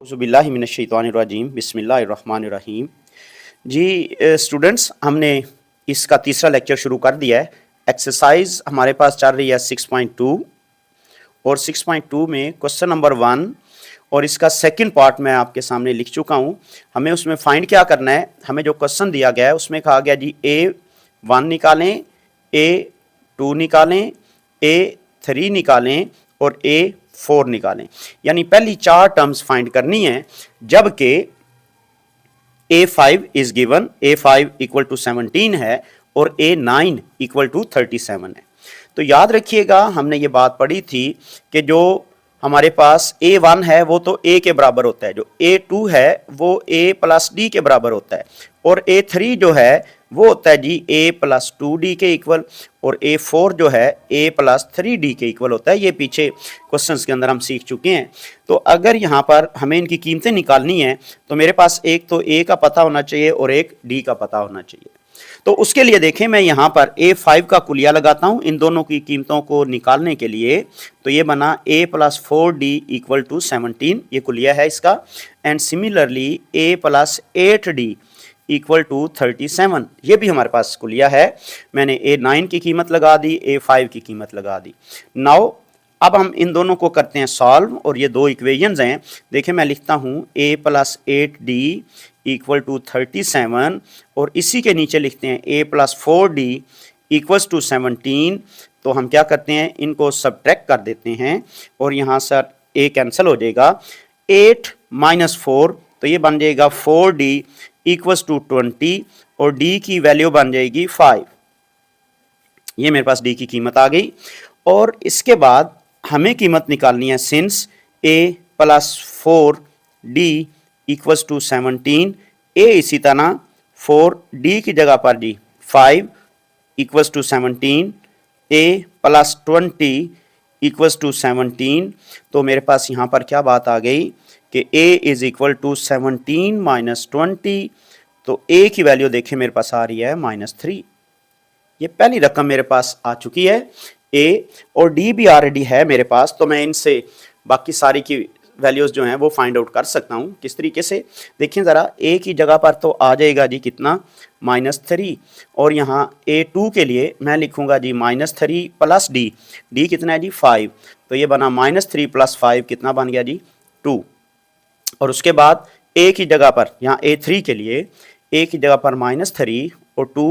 औज़ुबिल्लाहि मिनश्शैतानिर्रजीम बिस्मिल्लाहिर्रहमानिर्रहीम। जी स्टूडेंट्स, हमने इसका तीसरा लेक्चर शुरू कर दिया है। एक्सरसाइज हमारे पास चल रही है 6.2 और 6.2 में क्वेश्चन नंबर 1 और इसका सेकंड पार्ट मैं आपके सामने लिख चुका हूँ। हमें उसमें फाइंड क्या करना है, हमें जो क्वेश्चन दिया गया है उसमें कहा गया जी A1 निकालें, A2 निकालें, A3 निकालें और A4 निकालें। यानी पहली चार टर्म्स फाइंड करनी है, जबकि A5 is given, A5 equal to 17 है और A9 इक्वल टू 37 है। तो याद रखिएगा, हमने ये बात पढ़ी थी कि जो हमारे पास A1 है वो तो A के बराबर होता है, जो A2 है वो A प्लस D के बराबर होता है और A3 जो है वो होता है जी A प्लस 2D के इक्वल और A4 जो है A प्लस 3D के इक्वल होता है। ये पीछे क्वेश्चंस के अंदर हम सीख चुके हैं। तो अगर यहाँ पर हमें इनकी कीमतें निकालनी है तो मेरे पास एक तो A का पता होना चाहिए और एक D का पता होना चाहिए। तो उसके लिए देखें, मैं यहाँ पर A5 का कुलिया लगाता हूँ इन दोनों की कीमतों को निकालने के लिए। तो ये बना A plus 4D equal to 17, ये कुलिया है इसका। And similarly A plus 8D equal to 37, ये भी हमारे पास कुलिया है। मैंने A9 की कीमत लगा दी, A5 की कीमत लगा दी। नाउ अब हम इन दोनों को करते हैं सॉल्व और ये दो इक्वेशंस हैं। देखिए मैं लिखता हूँ A plus 8D equal to 37 और इसी के नीचे लिखते हैं A plus 4D equals to 17। तो हम क्या करते हैं, इनको सब्ट्रैक्ट कर देते हैं और यहाँ सर A कैंसिल हो जाएगा। 8 माइनस 4 तो ये बन जाएगा 4D इक्वल्स टू 20 और D की वैल्यू बन जाएगी 5। ये मेरे पास D की कीमत आ गई और इसके बाद हमें कीमत निकालनी है since A plus 4D equals to 17, A इसी तरह 4D की जगह पर जी 5 equals to 17, A plus 20 equals to 17। तो मेरे पास यहाँ पर क्या बात आ गई कि A is equal to 17 minus 20। तो A की वैल्यू देखें मेरे पास आ रही है -3। ये पहली रकम मेरे पास आ चुकी है। A और D भी ऑलरेडी है मेरे पास, तो मैं इनसे बाकी सारी की वैल्यूज़ जो हैं वो फाइंड आउट कर सकता हूँ। किस तरीके से, देखिए ज़रा, A की जगह पर तो आ जाएगा जी कितना, -3 और यहाँ A2 के लिए मैं लिखूँगा जी -3 प्लस D कितना है जी 5। तो ये बना -3 प्लस 5 कितना बन गया जी 2। और उसके बाद A की जगह पर, यहाँ A3 के लिए A की जगह पर -3 और 2,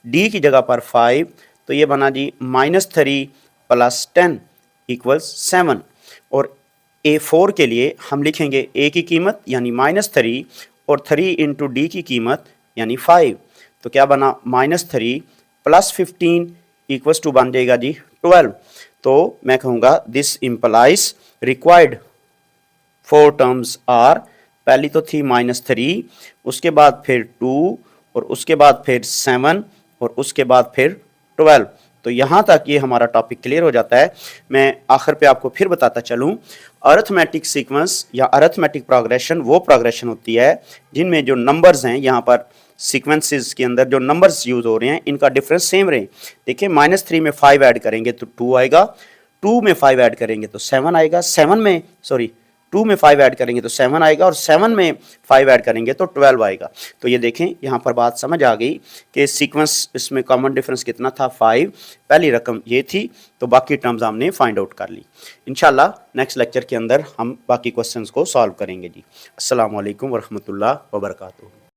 D की जगह पर 5, तो ये बना जी -3 प्लस 10 इक्वल्स 7। और A4 के लिए हम लिखेंगे A की कीमत यानी -3 और 3 इंटू D की कीमत यानी 5। तो क्या बना -3 प्लस 15 इक्वल्स टू बन जाएगा जी 12। तो मैं कहूँगा this implies required 4 terms are, पहली तो थी -3, उसके बाद फिर 2 और उसके बाद फिर 7 और उसके बाद फिर 12। तो यहाँ तक ये हमारा टॉपिक क्लियर हो जाता है। मैं आखिर पे आपको फिर बताता चलूँ, अरिथमेटिक सीक्वेंस या अरिथमेटिक प्रोग्रेशन वो प्रोग्रेशन होती है जिनमें जो नंबर्स हैं, यहाँ पर सीक्वेंसेस के अंदर जो नंबर्स यूज़ हो रहे हैं इनका डिफरेंस सेम रहे। देखिए -3 में 5 ऐड करेंगे तो 2 आएगा, 2 में 5 ऐड करेंगे तो 7 आएगा, 2 में 5 ऐड करेंगे तो 7 आएगा और 7 में 5 ऐड करेंगे तो 12 आएगा। तो ये देखें यहाँ पर बात समझ आ गई कि सीक्वेंस इसमें कॉमन डिफरेंस कितना था 5, पहली रकम ये थी। तो बाकी टर्म्स हमने फाइंड आउट कर ली। इंशाल्लाह नेक्स्ट लेक्चर के अंदर हम बाकी क्वेश्चंस को सॉल्व करेंगे जी। अस्सलाम वालेकुम वरहमतुल्लाह वबरकातुहू।